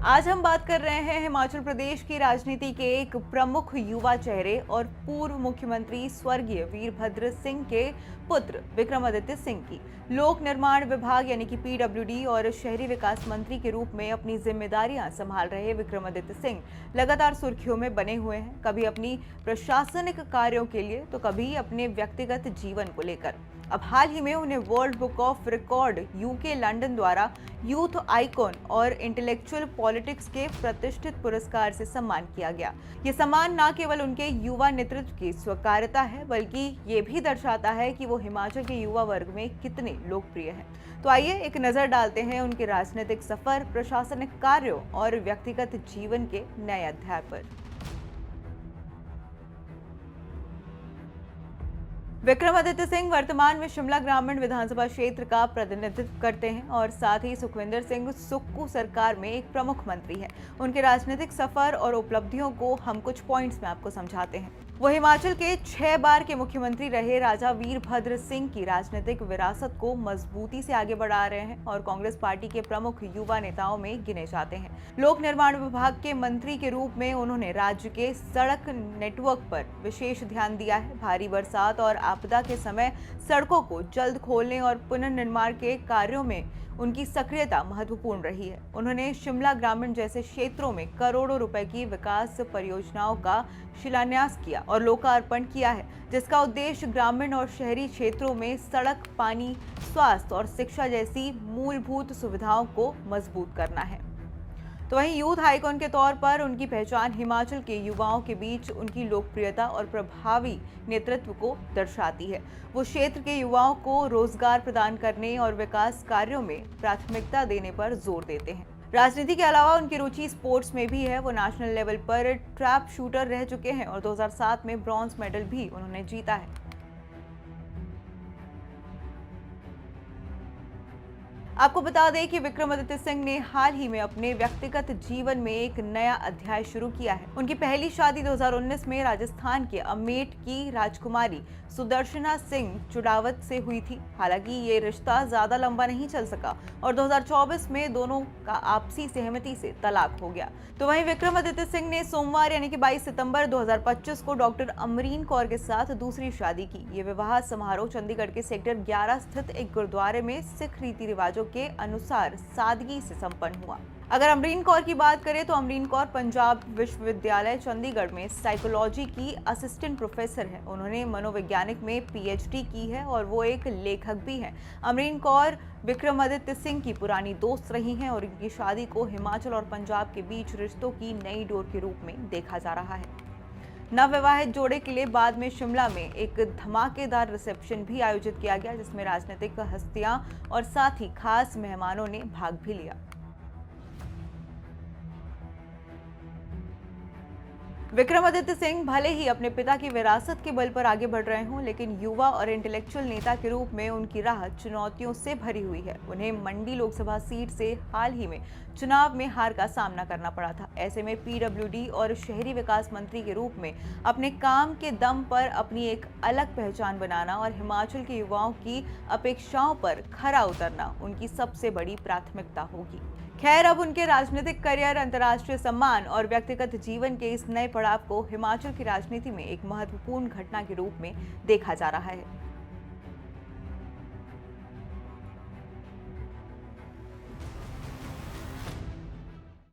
आज हम बात कर रहे हैं हिमाचल प्रदेश की राजनीति के एक प्रमुख युवा चेहरे और पूर्व मुख्यमंत्री स्वर्गीय वीरभद्र सिंह के पुत्र विक्रमादित्य सिंह की। लोक निर्माण विभाग यानी कि पीडब्ल्यूडी और शहरी विकास मंत्री के रूप में अपनी जिम्मेदारियां संभाल रहे विक्रमादित्य सिंह लगातार सुर्खियों में बने हुए हैं, कभी अपनी प्रशासनिक कार्यों के लिए तो कभी अपने व्यक्तिगत जीवन को लेकर। अब हाल ही में उन्हें world book of record UK London द्वारा यूथ आइकॉन और इंटेलेक्चुअल पॉलिटिक्स के प्रतिष्ठित पुरस्कार से सम्मान किया गया। ये सम्मान न केवल उनके युवा नेतृत्व की स्वीकार्यता है, बल्कि ये भी दर्शाता है कि वो हिमाचल के युवा वर्ग में कितने लोकप्रिय हैं। तो आइए एक नजर डालते हैं उनके राजनीतिक सफर, प्रशासनिक कार्यों और व्यक्तिगत जीवन के नए अध्याय पर। विक्रमादित्य सिंह वर्तमान में शिमला ग्रामीण विधानसभा क्षेत्र का प्रतिनिधित्व करते हैं और साथ ही सुखविंदर सिंह सुक्खू सरकार में एक प्रमुख मंत्री हैं। उनके राजनीतिक सफर और उपलब्धियों को हम कुछ पॉइंट्स में आपको समझाते हैं। वो हिमाचल के 6 बार के मुख्यमंत्री रहे राजा वीरभद्र सिंह की राजनीतिक विरासत को मजबूती से आगे बढ़ा रहे हैं और कांग्रेस पार्टी के प्रमुख युवा नेताओं में गिने जाते हैं। लोक निर्माण विभाग के मंत्री के रूप में उन्होंने राज्य के सड़क नेटवर्क पर विशेष ध्यान दिया है। भारी बरसात और आपदा के समय सड़कों को जल्द खोलने और पुनर्निर्माण के कार्यों में उनकी सक्रियता महत्वपूर्ण रही है। उन्होंने शिमला ग्रामीण जैसे क्षेत्रों में करोड़ों रुपए की विकास परियोजनाओं का शिलान्यास किया और लोकार्पण किया है, जिसका उद्देश्य ग्रामीण और शहरी क्षेत्रों में सड़क, पानी, स्वास्थ्य और शिक्षा जैसी मूलभूत सुविधाओं को मजबूत करना है। तो वहीं यूथ आइकॉन के तौर पर उनकी पहचान हिमाचल के युवाओं के बीच उनकी लोकप्रियता और प्रभावी नेतृत्व को दर्शाती है। वो क्षेत्र के युवाओं को रोजगार प्रदान करने और विकास कार्यों में प्राथमिकता देने पर जोर देते हैं। राजनीति के अलावा उनकी रुचि स्पोर्ट्स में भी है। वो नेशनल लेवल पर ट्रैप शूटर रह चुके हैं और 2007 में ब्रॉन्ज मेडल भी उन्होंने जीता है। आपको बता दें कि विक्रमादित्य सिंह ने हाल ही में अपने व्यक्तिगत जीवन में एक नया अध्याय शुरू किया है। उनकी पहली शादी 2019 में राजस्थान के अमेठ की राजकुमारी सुदर्शना सिंह चुड़ावत से हुई थी। हालांकि ये रिश्ता ज्यादा लंबा नहीं चल सका और 2024 में दोनों का आपसी सहमति से तलाक हो गया। तो वहीं विक्रमादित्य सिंह ने सोमवार यानी कि 22 सितंबर 2025 को डॉक्टर अमरीन कौर के साथ दूसरी शादी की। ये विवाह समारोह चंडीगढ़ के सेक्टर 11 स्थित एक गुरुद्वारे में सिख रीति रिवाजों के अनुसार सादगी से संपन्न हुआ। अगर अमरीन कौर की बात करें तो अमरीन कौर पंजाब विश्वविद्यालय चंडीगढ़ में साइकोलॉजी की असिस्टेंट प्रोफेसर है। उन्होंने मनोवैज्ञानिक में पीएचडी की है और वो एक लेखक भी हैं। अमरीन कौर विक्रमादित्य सिंह की पुरानी दोस्त रही हैं और इनकी शादी को हिमाचल और पंजाब के बीच रिश्तों की नई डोर के रूप में देखा जा रहा है। नवविवाहित जोड़े के लिए बाद में शिमला में एक धमाकेदार रिसेप्शन भी आयोजित किया गया, जिसमें राजनीतिक हस्तियां और साथ ही खास मेहमानों ने भाग भी लिया। विक्रमादित्य सिंह भले ही अपने पिता की विरासत के बल पर आगे बढ़ रहे हों, लेकिन युवा और इंटेलेक्चुअल नेता के रूप में उनकी राह चुनौतियों से भरी हुई है। उन्हें मंडी लोकसभा सीट से हाल ही में चुनाव में हार का सामना करना पड़ा था। ऐसे में पीडब्ल्यूडी और शहरी विकास मंत्री के रूप में अपने काम के दम पर अपनी एक अलग पहचान बनाना और हिमाचल के युवाओं की अपेक्षाओं पर खरा उतरना उनकी सबसे बड़ी प्राथमिकता होगी। खैर, अब उनके राजनीतिक करियर, अंतर्राष्ट्रीय सम्मान और व्यक्तिगत जीवन के इस नए पड़ाव को हिमाचल की राजनीति में एक महत्वपूर्ण घटना के रूप में देखा जा रहा है।